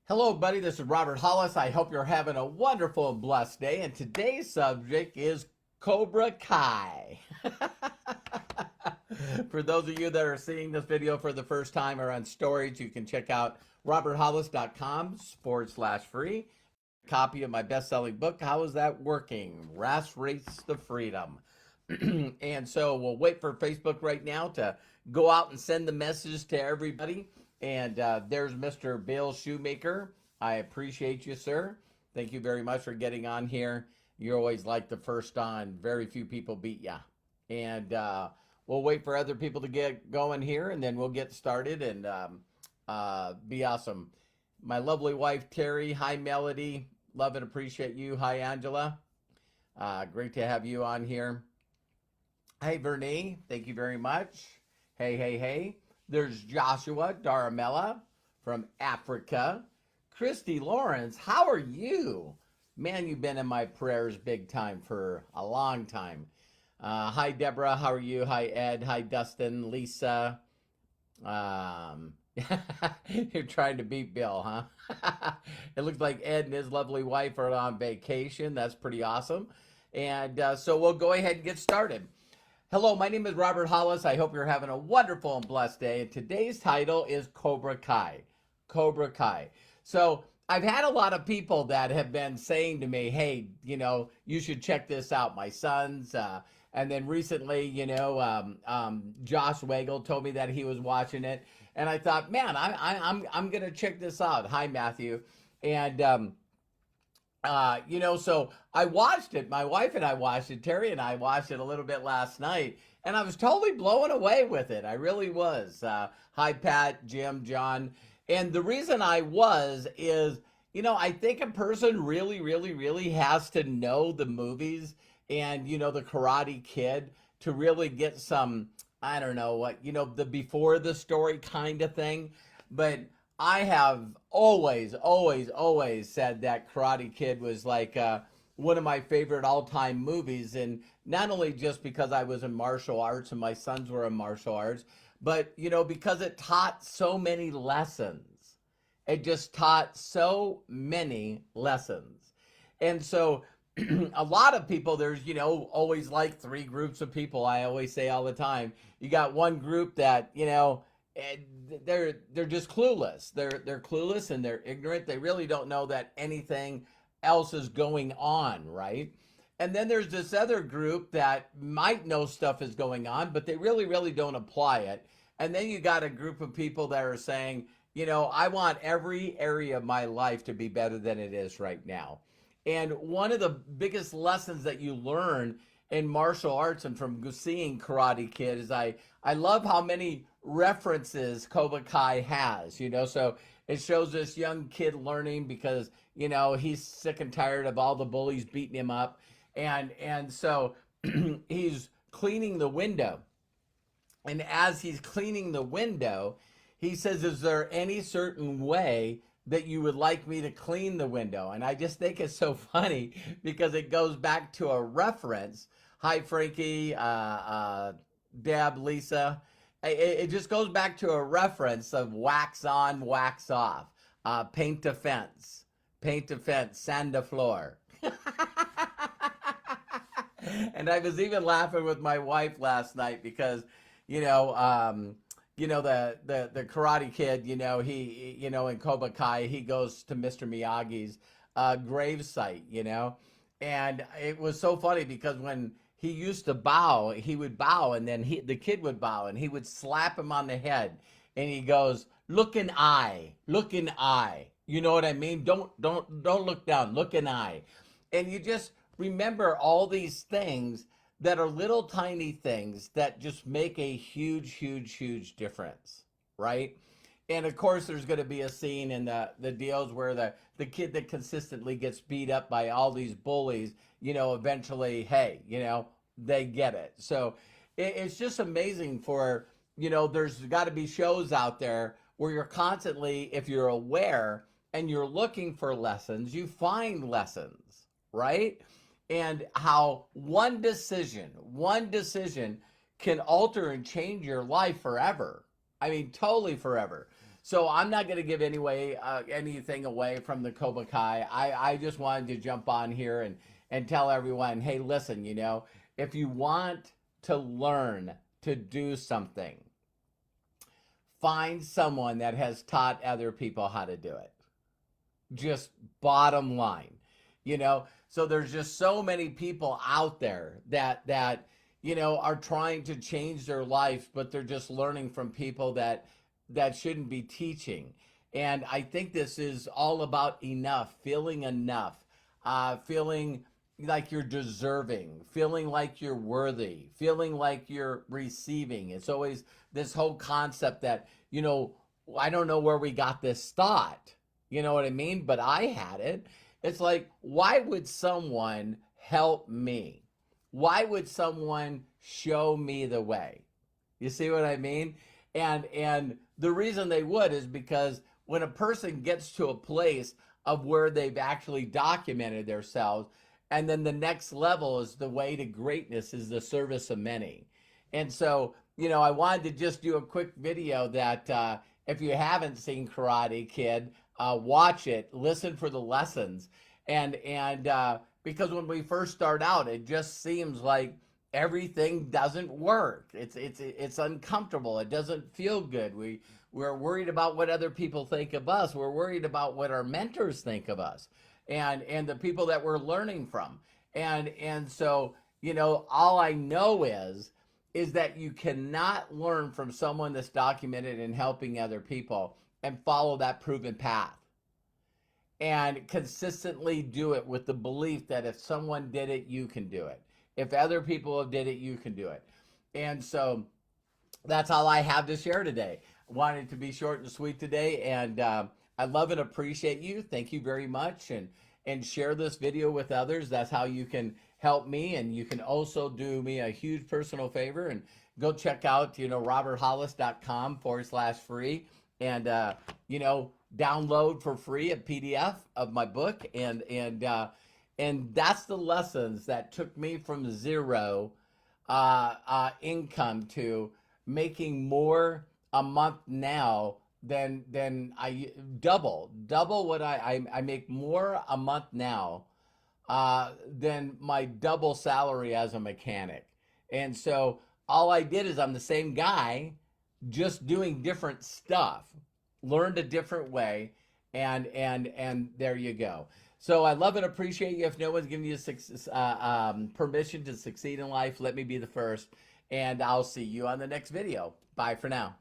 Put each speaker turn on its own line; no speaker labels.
Hello, buddy. This is Robert Hollis. I hope you're having a wonderful and blessed day. And today's subject is Cobra Kai. For those of you that are seeing this video for the first time or on storage, you can check out roberthollis.com/free. Copy of my best-selling book, How Is That Working? Race to Freedom. And so we'll wait for Facebook right now to go out and send the message to everybody. And there's Mr. Bill Shoemaker. I appreciate you, sir. Thank you very much for getting on here. You're always like the first on. Very few people beat ya. And we'll wait for other people to get going here, and then we'll get started and be awesome. My lovely wife, Terry. Hi, Melody. Love and appreciate you. Hi, Angela. Great to have you on here. Hey, Vernee. Thank you very much. Hey. There's Joshua Daramella from Africa. Christy Lawrence, how are you? Man, you've been in my prayers big time for a long time. Hi, Deborah. How are you? Hi, Ed. Hi, Dustin. Lisa. You're trying to beat Bill, huh? It looks like Ed and his lovely wife are on vacation. That's pretty awesome. And so we'll go ahead and get started. Hello, my name is Robert Hollis. I hope you're having a wonderful and blessed day. And today's title is Cobra Kai. Cobra Kai. So I've had a lot of people that have been saying to me, hey, you should check this out. My sons. And then recently, Josh Wagle told me that he was watching it. And I thought, man, I'm going to check this out. Hi, Matthew. And, so I watched it. My wife and I watched it. Terry and I watched it a little bit last night, and I was totally blown away with it. I really was. Hi, Pat, Jim, John. And the reason I was is, I think a person really, really, really has to know the movies and, the Karate Kid to really get some, I don't know what, the before the story kind of thing. But I have always said that Karate Kid was like one of my favorite all-time movies. And not only just because I was in martial arts and my sons were in martial arts, but, because it taught so many lessons. It just taught so many lessons. And so a lot of people, there's, always like three groups of people. I always say all the time, you got one group that, they're just clueless. They're clueless and they're ignorant. They really don't know that anything else is going on, right? And then there's this other group that might know stuff is going on, but they really, really don't apply it. And then you got a group of people that are saying, I want every area of my life to be better than it is right now. And one of the biggest lessons that you learn in martial arts and from seeing Karate Kid is I love how many references Cobra Kai has, so it shows this young kid learning because, he's sick and tired of all the bullies beating him up. And so he's cleaning the window. And as he's cleaning the window, he says, is there any certain way that you would like me to clean the window? And I just think it's so funny because it goes back to a reference. Hi, Frankie, Deb, Lisa. It just goes back to a reference of wax on, wax off. Paint a fence, sand the floor. And I was even laughing with my wife last night because, the Karate Kid, he, in Cobra Kai, he goes to Mr. Miyagi's gravesite, and it was so funny because when he used to bow, he would bow, and then the kid would bow, and he would slap him on the head, and he goes, look in eye. You know what I mean? Don't look down, look in eye. And you just remember all these things that are little tiny things that just make a huge difference, right? And of course, there's going to be a scene in the deals where the kid that consistently gets beat up by all these bullies, eventually, hey, they get it. So it's just amazing for, there's got to be shows out there where you're constantly, if you're aware and you're looking for lessons, you find lessons, right? And how one decision can alter and change your life forever. I mean, totally forever. So I'm not going to give anything away from the Cobra Kai. I just wanted to jump on here and tell everyone, hey, listen, if you want to learn to do something, find someone that has taught other people how to do it. Just bottom line, So there's just so many people out there that are trying to change their life, but they're just learning from people that shouldn't be teaching. And I think this is all about feeling enough, feeling like you're deserving, feeling like you're worthy, feeling like you're receiving. It's always this whole concept that, I don't know where we got this thought, you know what I mean? But I had it. It's like, why would someone help me? Why would someone show me the way? You see what I mean? And the reason they would is because when a person gets to a place of where they've actually documented themselves, and then the next level is the way to greatness is the service of many. And so, I wanted to just do a quick video that if you haven't seen Karate Kid, watch it, listen for the lessons. And because when we first start out, it just seems like everything doesn't work. It's uncomfortable. It doesn't feel good. We're worried about what other people think of us. We're worried about what our mentors think of us and the people that we're learning from. And so, all I know is that you cannot learn from someone that's documented in helping other people and follow that proven path and consistently do it with the belief that if someone did it, you can do it. If other people did it, you can do it. And so that's all I have to share today. I wanted to be short and sweet today, and I love and appreciate you. Thank you very much, and share this video with others. That's how you can help me, and you can also do me a huge personal favor and go check out roberthollis.com/free and download for free a PDF of my book, and that's the lessons that took me from zero income to making more a month now than I double what I make more a month now than my double salary as a mechanic. And so all I did is I'm the same guy, just doing different stuff, learned a different way, and there you go. So I love and appreciate you. If no one's giving you permission to succeed in life, let me be the first. And I'll see you on the next video. Bye for now.